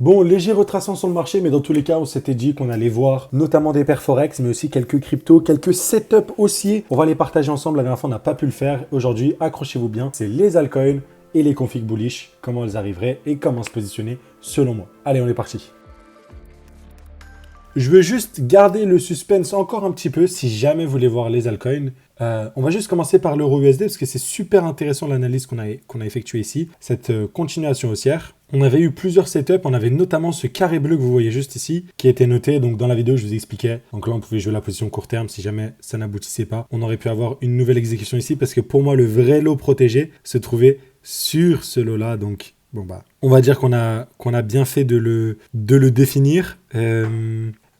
Bon, léger retracement sur le marché, mais dans tous les cas, on s'était dit qu'on allait voir notamment des paires Forex, mais aussi quelques cryptos, quelques setups haussiers. On va les partager ensemble. La dernière fois, on n'a pas pu le faire. Aujourd'hui, accrochez-vous bien, c'est les altcoins et les configs bullish, comment elles arriveraient et comment se positionner selon moi. Allez, on est parti. Je veux juste garder le suspense encore un petit peu si jamais vous voulez voir les altcoins. On va juste commencer par l'euro USD parce que c'est super intéressant l'analyse qu'on a effectuée ici, cette continuation haussière. On avait eu plusieurs setups, on avait notamment ce carré bleu que vous voyez juste ici, qui était noté. Donc dans la vidéo, je vous expliquais. Donc là, on pouvait jouer la position court terme si jamais ça n'aboutissait pas. On aurait pu avoir une nouvelle exécution ici parce que pour moi, le vrai lot protégé se trouvait sur ce lot-là. Donc bon bah, on va dire qu'on a bien fait de le définir.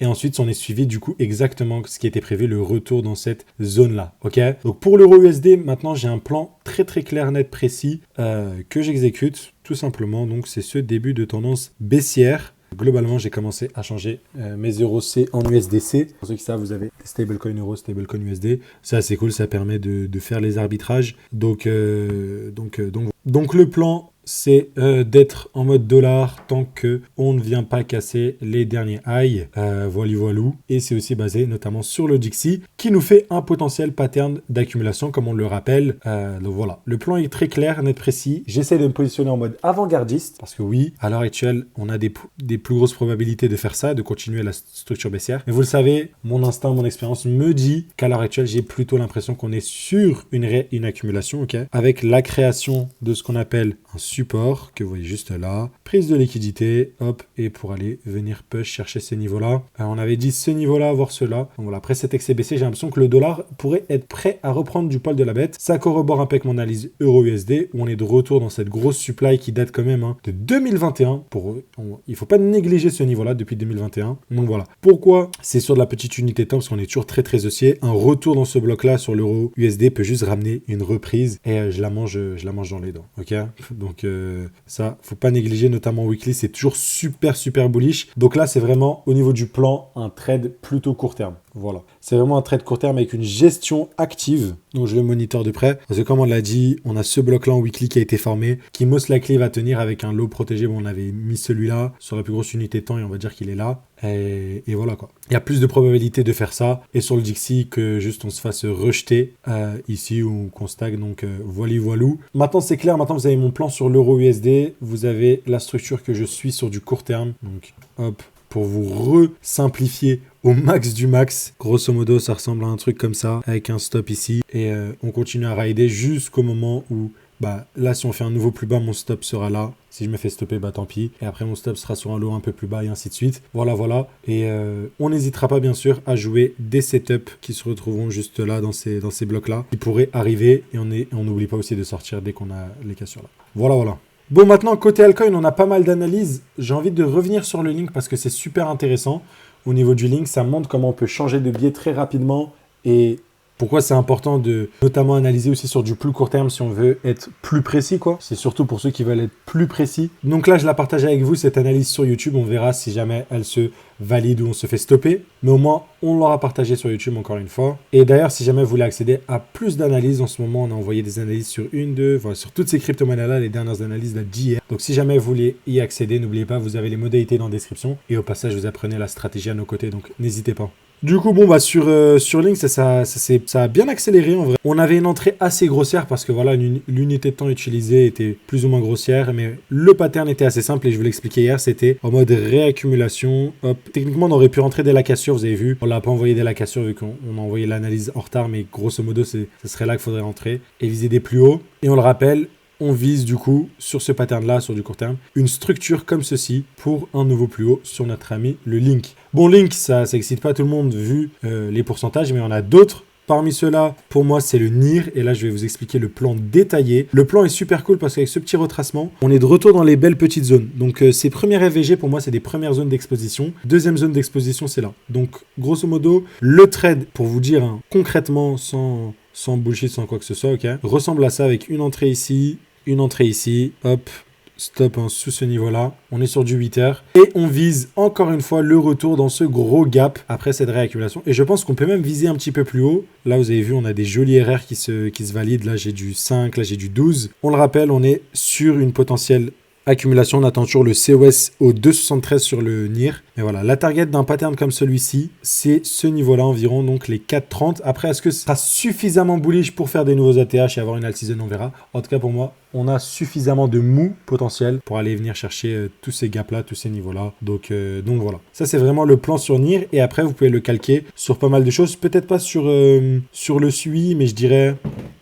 Et ensuite, on est suivi du coup exactement ce qui était prévu, le retour dans cette zone-là. Ok. Donc pour l'euro USD, maintenant j'ai un plan très très clair, net, précis que j'exécute tout simplement. Donc c'est ce début de tendance baissière. Globalement, j'ai commencé à changer mes euros C en USDC. Pour ceux qui savent, vous avez stablecoin euro, stablecoin USD. Ça, c'est cool, ça permet de faire les arbitrages. Donc le plan, c'est d'être en mode dollar tant qu'on ne vient pas casser les derniers highs. Voilou. Et c'est aussi basé notamment sur le Dixie qui nous fait un potentiel pattern d'accumulation comme on le rappelle. Donc voilà, le plan est très clair, net, précis. J'essaie de me positionner en mode avant-gardiste parce que oui, à l'heure actuelle, on a des plus grosses probabilités de faire ça, de continuer la structure baissière. Mais vous le savez, mon instinct, mon expérience me dit qu'à l'heure actuelle, j'ai plutôt l'impression qu'on est sur une accumulation, ok, avec la création de ce qu'on appelle un support que vous voyez juste là, prise de liquidité, hop, et pour aller venir push chercher ces niveaux-là. On avait dit ce niveau-là, voire ceux-là. Donc voilà, après cet excès baissier, j'ai l'impression que le dollar pourrait être prêt à reprendre du poil de la bête. Ça corrobore un peu avec mon analyse euro-USD, où on est de retour dans cette grosse supply qui date quand même de 2021. Il faut pas négliger ce niveau-là depuis 2021. Donc voilà. Pourquoi c'est sur de la petite unité de temps? Parce qu'on est toujours très très haussier. Un retour dans ce bloc-là sur l'euro-USD peut juste ramener une reprise et je la mange dans les dents. Ok? Donc ça, faut pas négliger, notamment weekly, c'est toujours super bullish. Donc là, c'est vraiment au niveau du plan un trade plutôt court terme. Voilà, c'est vraiment un trade court terme avec une gestion active. Donc je le monitor de près parce que comme on l'a dit, on a ce bloc là en weekly qui a été formé, qui most likely va tenir avec un low protégé. Bon, on avait mis celui-là sur la plus grosse unité de temps et on va dire qu'il est là. Et voilà quoi. Il y a plus de probabilité de faire ça et sur le Dixie que juste on se fasse rejeter ici ou qu'on stagne. Donc voilou. Maintenant c'est clair, maintenant vous avez mon plan sur l'euro USD. Vous avez la structure que je suis sur du court terme. Donc hop, pour vous re-simplifier au max du max. Grosso modo, ça ressemble à un truc comme ça, avec un stop ici. Et on continue à rider jusqu'au moment où, bah là, si on fait un nouveau plus bas, mon stop sera là. Si je me fais stopper, bah tant pis. Et après, mon stop sera sur un lot un peu plus bas et ainsi de suite. Voilà. Et on n'hésitera pas, bien sûr, à jouer des setups qui se retrouveront juste là, dans ces blocs-là, qui pourraient arriver. Et on n'oublie pas aussi de sortir dès qu'on a les cassures là. Voilà. Bon, maintenant, côté altcoin, on a pas mal d'analyses. J'ai envie de revenir sur le link parce que c'est super intéressant. Au niveau du link, ça montre comment on peut changer de biais très rapidement et pourquoi c'est important de notamment analyser aussi sur du plus court terme si on veut être plus précis, quoi. C'est surtout pour ceux qui veulent être plus précis. Donc là, je la partage avec vous, cette analyse sur YouTube. On verra si jamais elle se valide ou on se fait stopper. Mais au moins, on l'aura partagé sur YouTube encore une fois. Et d'ailleurs, si jamais vous voulez accéder à plus d'analyses, en ce moment, on a envoyé des analyses sur sur toutes ces crypto-monnaies-là, les dernières analyses d'hier. Donc si jamais vous voulez y accéder, n'oubliez pas, vous avez les modalités dans la description. Et au passage, vous apprenez la stratégie à nos côtés. Donc n'hésitez pas. Du coup, bon, bah sur Link, ça a bien accéléré en vrai. On avait une entrée assez grossière parce que voilà, l'unité de temps utilisée était plus ou moins grossière, mais le pattern était assez simple et je vous l'expliquais hier, c'était en mode réaccumulation. Hop, techniquement, on aurait pu rentrer dès la cassure, vous avez vu. On l'a pas envoyé dès la cassure vu qu'on a envoyé l'analyse en retard, mais grosso modo, ce serait là qu'il faudrait rentrer et viser des plus hauts. Et on le rappelle, on vise du coup, sur ce pattern-là, sur du court terme, une structure comme ceci pour un nouveau plus haut sur notre ami le Link. Bon, Link, ça excite pas tout le monde vu les pourcentages, mais on a d'autres. Parmi ceux-là, pour moi, c'est le NIR. Et là, je vais vous expliquer le plan détaillé. Le plan est super cool parce qu'avec ce petit retracement, on est de retour dans les belles petites zones. Donc, ces premières FVG, pour moi, c'est des premières zones d'exposition. Deuxième zone d'exposition, c'est là. Donc, grosso modo, le trade, pour vous dire concrètement, sans bullshit, sans quoi que ce soit, ok, ressemble à ça avec une entrée ici, hop, stop sous ce niveau-là. On est sur du 8 heures. Et on vise encore une fois le retour dans ce gros gap après cette réaccumulation. Et je pense qu'on peut même viser un petit peu plus haut. Là, vous avez vu, on a des jolis RR qui se valident. Là, j'ai du 5, là, j'ai du 12. On le rappelle, on est sur une potentielle Accumulation, on attend toujours le COS au 2,73 sur le NIR. Mais voilà, la target d'un pattern comme celui-ci, c'est ce niveau-là environ, donc les 4,30. Après, est-ce que ce sera suffisamment bullish pour faire des nouveaux ATH et avoir une alt season? On verra. En tout cas, pour moi, on a suffisamment de mou potentiel pour aller venir chercher tous ces gaps-là, tous ces niveaux-là. Donc voilà. Ça, c'est vraiment le plan sur NIR. Et après, vous pouvez le calquer sur pas mal de choses. Peut-être pas sur le SUI, mais je dirais...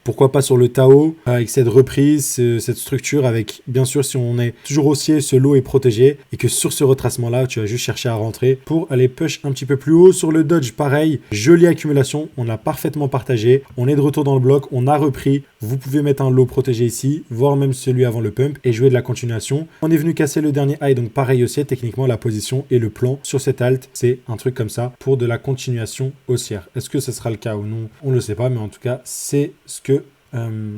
Pourquoi pas sur le Tao, avec cette reprise, cette structure, avec, bien sûr, si on est toujours haussier, ce lot est protégé, et que sur ce retracement-là, tu vas juste chercher à rentrer pour aller push un petit peu plus haut. Sur le Dodge, pareil, jolie accumulation, on l'a parfaitement partagé, on est de retour dans le bloc, on a repris, vous pouvez mettre un lot protégé ici, voire même celui avant le pump, et jouer de la continuation. On est venu casser le dernier high, donc pareil aussi, techniquement, la position et le plan sur cette alt, c'est un truc comme ça, pour de la continuation haussière. Est-ce que ce sera le cas ou non? On ne le sait pas, mais en tout cas, c'est ce que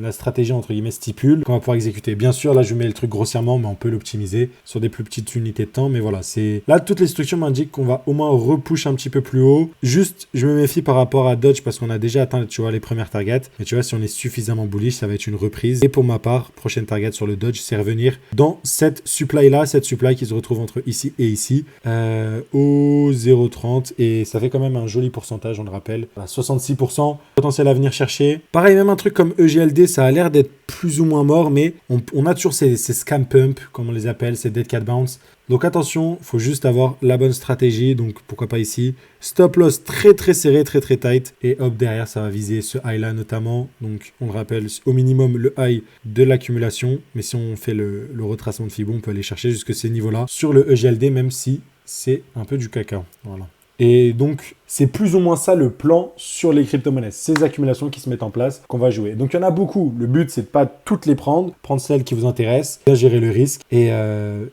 la stratégie entre guillemets stipule qu'on va pouvoir exécuter. Bien sûr, là je mets le truc grossièrement, mais on peut l'optimiser sur des plus petites unités de temps. Mais voilà, c'est là toutes les structures m'indiquent qu'on va au moins repush un petit peu plus haut. Juste, je me méfie par rapport à Dodge parce qu'on a déjà atteint, tu vois, les premières targets. Mais tu vois, si on est suffisamment bullish, ça va être une reprise. Et pour ma part, prochaine target sur le Dodge, c'est revenir dans cette supply là, cette supply qui se retrouve entre ici et ici, au 0,30 et ça fait quand même un joli pourcentage, on le rappelle, à 66% potentiel à venir chercher. Pareil, même un truc comme EGLD, ça a l'air d'être plus ou moins mort, mais on a toujours ces scam pump, comme on les appelle, ces dead cat bounce. Donc attention, il faut juste avoir la bonne stratégie, donc pourquoi pas ici. Stop loss très très serré, très très tight, et hop, derrière ça va viser ce high là notamment. Donc on le rappelle, au minimum le high de l'accumulation, mais si on fait le retracement de Fibo, on peut aller chercher jusque ces niveaux là sur le EGLD, même si c'est un peu du caca. Voilà. Et donc, c'est plus ou moins ça le plan sur les crypto-monnaies. Ces accumulations qui se mettent en place, qu'on va jouer. Donc, il y en a beaucoup. Le but, c'est de pas toutes les prendre celles qui vous intéressent, bien gérer le risque. Et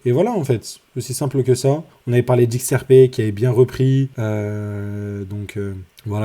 voilà, en fait. Aussi simple que ça. On avait parlé d'XRP qui avait bien repris. Voilà,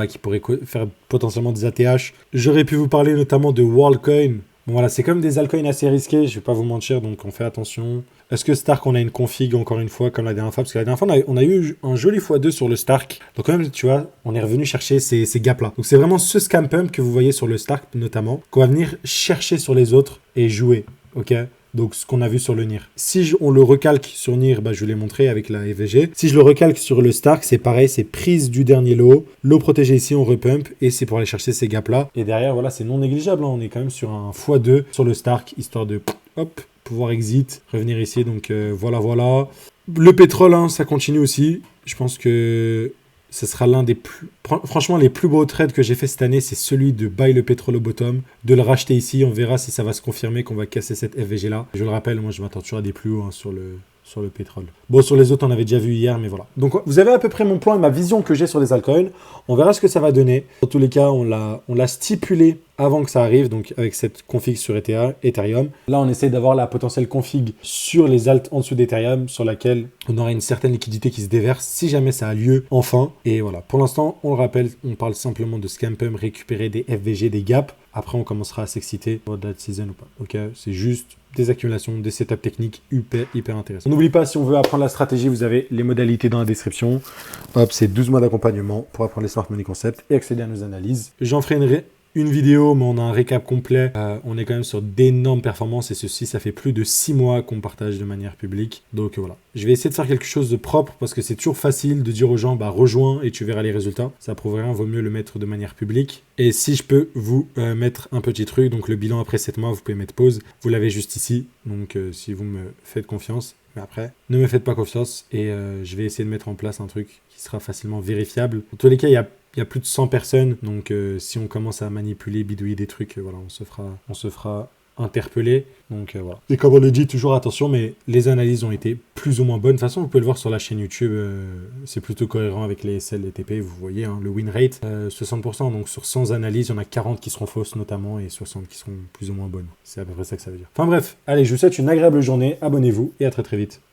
qui pourrait faire potentiellement des ATH. J'aurais pu vous parler notamment de WorldCoin. Bon, voilà, c'est comme des altcoins assez risqués, je vais pas vous mentir, donc on fait attention. Est-ce que Stark, on a une config encore une fois, comme la dernière fois? Parce que la dernière fois, on a eu un joli x2 sur le Stark. Donc quand même, tu vois, on est revenu chercher ces gaps-là. Donc c'est vraiment ce scam pump que vous voyez sur le Stark, notamment, qu'on va venir chercher sur les autres et jouer, ok? Donc, ce qu'on a vu sur le NIR. Si on le recalque sur NIR, je vous l'ai montré avec la FVG. Si je le recalque sur le Stark, c'est pareil, c'est prise du dernier lot protégé ici, on repump, et c'est pour aller chercher ces gaps-là. Et derrière, voilà, c'est non négligeable. On est quand même sur un x2 sur le Stark, histoire de, hop, pouvoir exit, revenir ici. Donc, voilà. Le pétrole, ça continue aussi. Je pense que ce sera l'un des plus... Franchement, les plus beaux trades que j'ai fait cette année, c'est celui de buy le pétrole au bottom, de le racheter ici. On verra si ça va se confirmer qu'on va casser cette FVG là. Je le rappelle, moi je m'attends toujours à des plus hauts sur le pétrole. Bon, sur les autres, on avait déjà vu hier, mais voilà. Donc, vous avez à peu près mon plan et ma vision que j'ai sur les altcoins. On verra ce que ça va donner. Dans tous les cas, on l'a stipulé avant que ça arrive, donc avec cette config sur Ethereum. Là, on essaie d'avoir la potentielle config sur les alts en dessous d'Ethereum, sur laquelle on aura une certaine liquidité qui se déverse si jamais ça a lieu enfin. Et voilà, pour l'instant, on le rappelle, on parle simplement de scam pump, récupérer des FVG, des gaps. Après, on commencera à s'exciter pour date season ou pas. Ok, c'est juste des accumulations, des setups techniques hyper intéressants. N'oubliez pas, si on veut apprendre la stratégie, vous avez les modalités dans la description. Hop, c'est 12 mois d'accompagnement pour apprendre les smart money concepts et accéder à nos analyses. J'en ferai une vidéo, mais on a un récap complet. On est quand même sur d'énormes performances et ceci, ça fait plus de 6 mois qu'on partage de manière publique. Donc voilà, je vais essayer de faire quelque chose de propre parce que c'est toujours facile de dire aux gens, rejoins et tu verras les résultats. Ça prouve rien, vaut mieux le mettre de manière publique. Et si je peux vous mettre un petit truc, donc le bilan après 7 mois, vous pouvez mettre pause. Vous l'avez juste ici, donc si vous me faites confiance. Mais après, ne me faites pas confiance et je vais essayer de mettre en place un truc qui sera facilement vérifiable. En tous les cas, il y a plus de 100 personnes, donc si on commence à manipuler, bidouiller des trucs, voilà, on se fera interpeller. Donc voilà. Et comme on le dit, toujours attention, mais les analyses ont été plus ou moins bonnes. De toute façon, vous pouvez le voir sur la chaîne YouTube, c'est plutôt cohérent avec les SL, les TP, vous voyez, le win rate, 60%. Donc sur 100 analyses, il y en a 40 qui seront fausses notamment et 60 qui seront plus ou moins bonnes. C'est à peu près ça que ça veut dire. Enfin bref, allez, je vous souhaite une agréable journée, abonnez-vous et à très très vite.